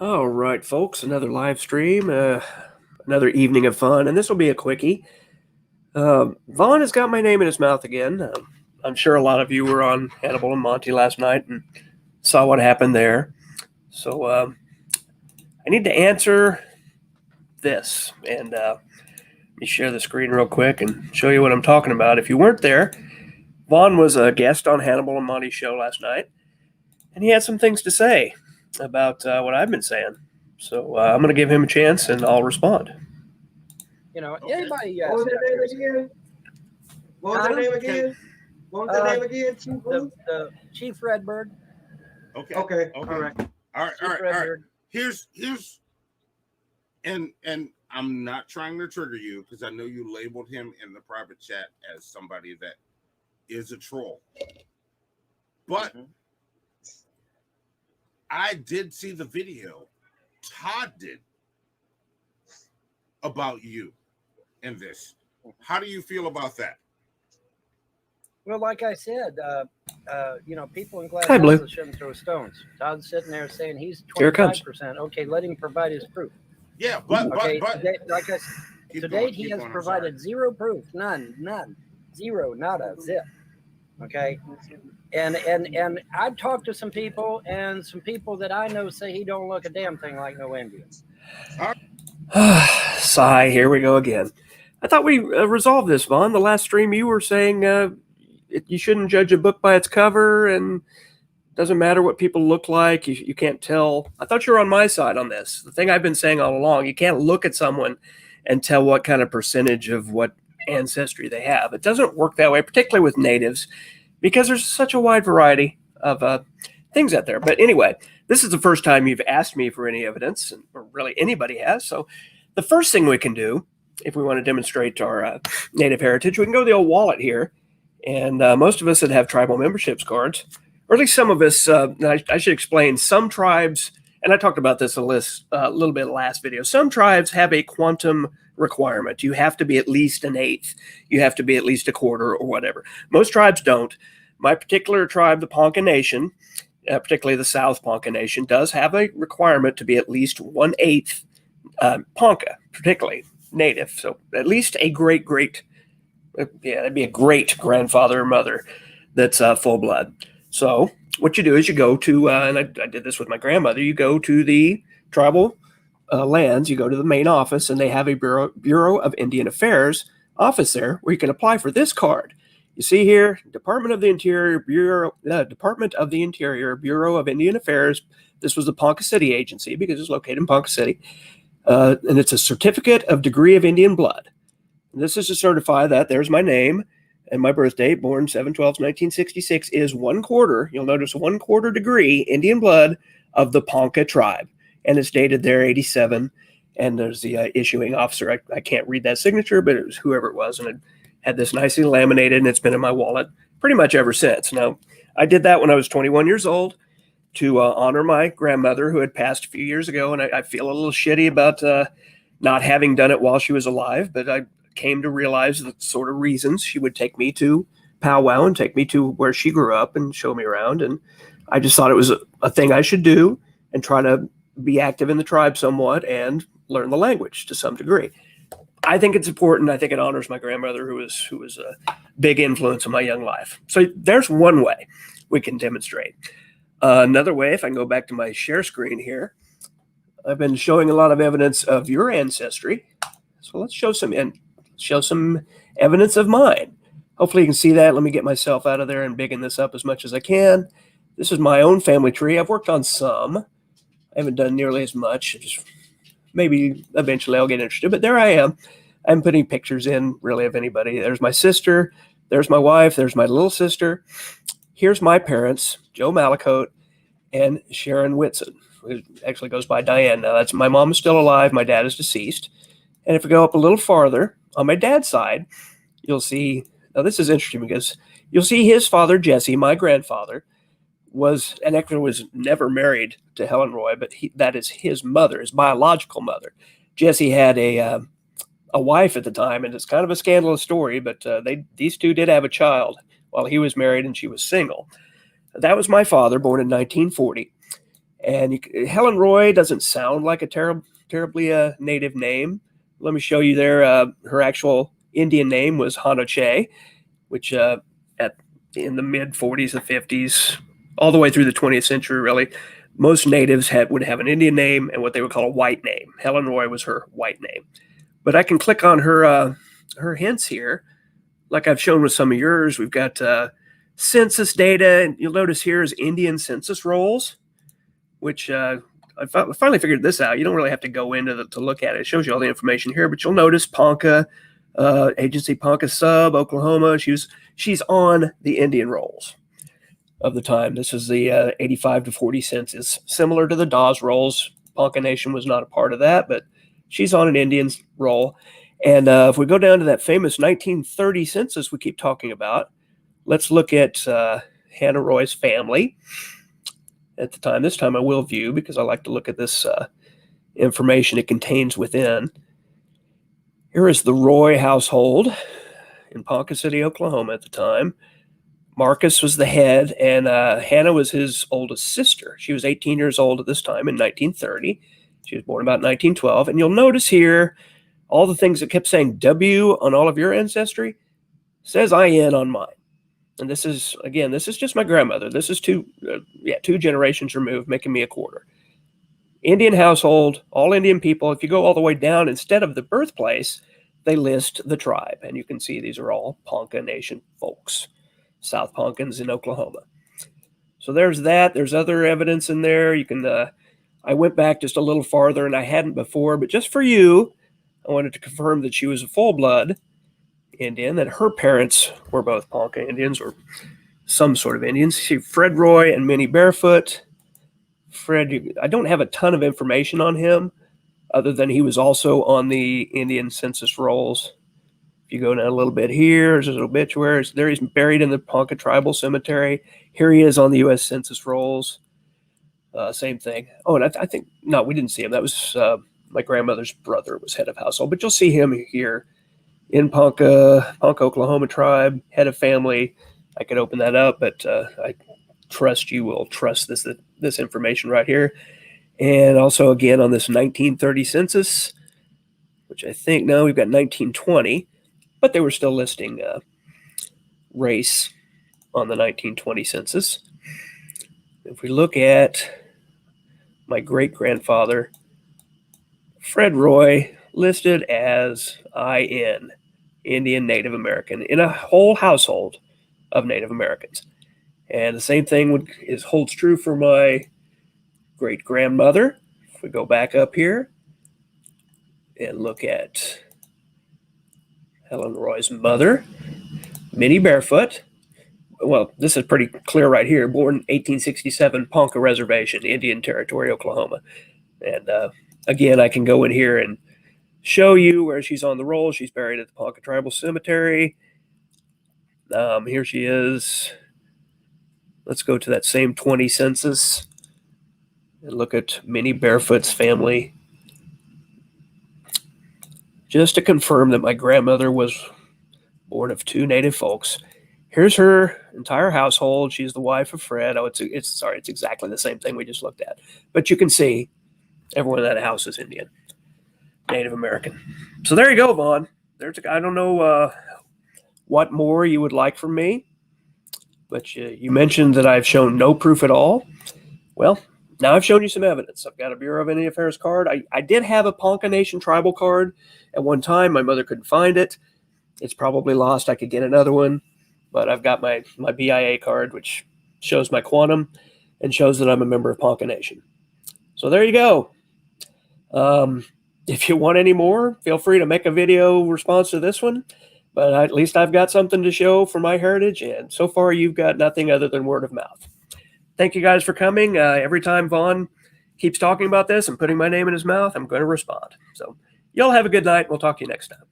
All right, folks, another live stream, another evening of fun, and this will be a quickie. Vaughn has got my name in his mouth again. I'm sure a lot of you were on Hannibal and Monty last night and saw what happened there. So I need to answer this, and let me share the screen real quick and show you what I'm talking about. If you weren't there, Vaughn was a guest on Hannibal and Monty's show last night, and he had some things to say about what I've been saying. So I'm going to give him a chance, and I'll respond. Anybody? What was that name again? What was that name again? What was that name again? Chief the Chief Redbird. Okay. All right. All right. Here's and I'm not trying to trigger you because I know you labeled him in the private chat as somebody that is a troll. But I did see the video Todd did about you in this. How do you feel about that? Well, like I said, people in glass houses shouldn't throw stones. Todd's sitting there saying he's 25%. Okay, let him provide his proof. Yeah, but like I said, to date he has provided zero proof, none, zero, nada, zip. Okay, and I've talked to some people, and some people that I know say he don't look a damn thing like no Indian. Sigh, here we go again. I thought we resolved this, Vaughn. The last stream you were saying you shouldn't judge a book by its cover, and it doesn't matter what people look like. You can't tell. I thought you were on my side on this. The thing I've been saying all along, you can't look at someone and tell what kind of percentage of what ancestry they have. It doesn't work that way, particularly with natives, because there's such a wide variety of things out there. But anyway, this is the first time you've asked me for any evidence, or really anybody has. So the first thing we can do, if we want to demonstrate our native heritage, we can go to the old wallet here. And most of us that have tribal memberships cards, or at least some of us, I should explain, some tribes, and I talked about this a little bit in the last video, some tribes have a quantum requirement. You have to be at least an eighth. You have to be at least a quarter or whatever. Most tribes don't. My particular tribe, the Ponca Nation, particularly the South Ponca Nation, does have a requirement to be at least 1/8 Ponca, particularly native. So at least a that'd be a great grandfather or mother that's full blood. So what you do is you go to, and I did this with my grandmother, you go to the tribal lands, you go to the main office, and they have a Bureau of Indian Affairs office there where you can apply for this card. You see here, Department of the Interior, Bureau of Indian Affairs. This was the Ponca City agency because it's located in Ponca City. And it's a certificate of degree of Indian blood. And this is to certify that there's my name and my birth date, born 7/12/1966, is 1/4. You'll notice 1/4 degree Indian blood of the Ponca tribe. And it's dated there 87. And there's the issuing officer. I can't read that signature, but it was whoever it was. And it had this nicely laminated, and it's been in my wallet pretty much ever since. Now, I did that when I was 21 years old to honor my grandmother who had passed a few years ago. And I feel a little shitty about not having done it while she was alive, but I came to realize the sort of reasons she would take me to powwow and take me to where she grew up and show me around. And I just thought it was a thing I should do and try to be active in the tribe somewhat and learn the language to some degree. I think it's important. I think it honors my grandmother who was a big influence in my young life. So there's one way we can demonstrate. Another way, if I can go back to my share screen here, I've been showing a lot of evidence of your ancestry. So let's show some evidence of mine. Hopefully you can see that. Let me get myself out of there and bigging this up as much as I can. This is my own family tree. I've worked on some. I haven't done nearly as much. Just maybe eventually I'll get interested. But there I am. I'm putting pictures in, really, of anybody. There's my sister. There's my wife. There's my little sister. Here's my parents, Joe Malacote and Sharon Whitson, who actually goes by Diane now. My mom is still alive. My dad is deceased. And if we go up a little farther, on my dad's side, you'll see, now this is interesting because you'll see his father, Jesse, my grandfather, was never married to Helen Roy, but that is his mother, his biological mother. Jesse had a wife at the time, and it's kind of a scandalous story, but these two did have a child while he was married and she was single. That was my father, born in 1940. And Helen Roy doesn't sound like a terribly native name. Let me show you there. Her actual Indian name was Hanoche, which in the mid 40s and 50s, all the way through the 20th century, really, most natives would have an Indian name and what they would call a white name. Helen Roy was her white name. But I can click on her hints here, like I've shown with some of yours. We've got census data, and you'll notice here is Indian census rolls, which I finally figured this out. You don't really have to go into to look at it. It shows you all the information here, but you'll notice Ponca, agency Ponca Sub, Oklahoma. She's on the Indian rolls of the time. This is the 85 to 40 census, similar to the Dawes rolls. Ponca Nation was not a part of that, but she's on an Indian roll. And if we go down to that famous 1930 census we keep talking about, let's look at Hannah Roy's family at the time. This time I will view because I like to look at this information it contains within. Here is the Roy household in Ponca City, Oklahoma at the time. Marcus was the head, and Hannah was his oldest sister. She was 18 years old at this time in 1930. She was born about 1912. And you'll notice here all the things that kept saying W on all of your ancestry says IN on mine. And this is just my grandmother. This is two generations removed, making me a quarter. Indian household, all Indian people. If you go all the way down, instead of the birthplace, they list the tribe. And you can see these are all Ponca Nation folks, South Poncans in Oklahoma. So there's that. There's other evidence in there. You can, I went back just a little farther, and I hadn't before, but just for you, I wanted to confirm that she was a full-blood Indian, that her parents were both Ponca Indians or some sort of Indians. See, Fred Roy and Minnie Barefoot. Fred, I don't have a ton of information on him other than he was also on the Indian census rolls. If you go down a little bit here, there's his obituary. There he's buried in the Ponca Tribal Cemetery. Here he is on the U.S. Census rolls. Same thing. Oh, and I think, no, we didn't see him. That was my grandmother's brother was head of household. But you'll see him here in Ponca, Oklahoma tribe, head of family. I could open that up, but I trust you will trust this information right here. And also, again, on this 1930 census, which I think now we've got 1920, but they were still listing race on the 1920 census. If we look at my great-grandfather, Fred Roy, listed as IN, Indian Native American, in a whole household of Native Americans. And the same thing holds true for my great-grandmother. If we go back up here and look at Helen Roy's mother, Minnie Barefoot. Well, this is pretty clear right here. Born 1867, Ponca Reservation, Indian Territory, Oklahoma. And again, I can go in here and show you where she's on the roll. She's buried at the Ponca Tribal Cemetery. Here she is. Let's go to that same 20 census and look at Minnie Barefoot's family. Just to confirm that my grandmother was born of two native folks. Here's her entire household. She's the wife of Fred. Oh, it's exactly the same thing we just looked at. But you can see everyone in that house is Indian, Native American. So there you go, Vaughn. I don't know what more you would like from me, but you mentioned that I've shown no proof at all. Well, now I've shown you some evidence. I've got a Bureau of Indian Affairs card. I did have a Ponca Nation tribal card at one time. My mother couldn't find it. It's probably lost. I could get another one. But I've got my BIA card, which shows my quantum and shows that I'm a member of Ponca Nation. So there you go. If you want any more, feel free to make a video response to this one. But at least I've got something to show for my heritage. And so far, you've got nothing other than word of mouth. Thank you guys for coming. Every time Vaughn keeps talking about this and putting my name in his mouth, I'm going to respond. So y'all have a good night. We'll talk to you next time.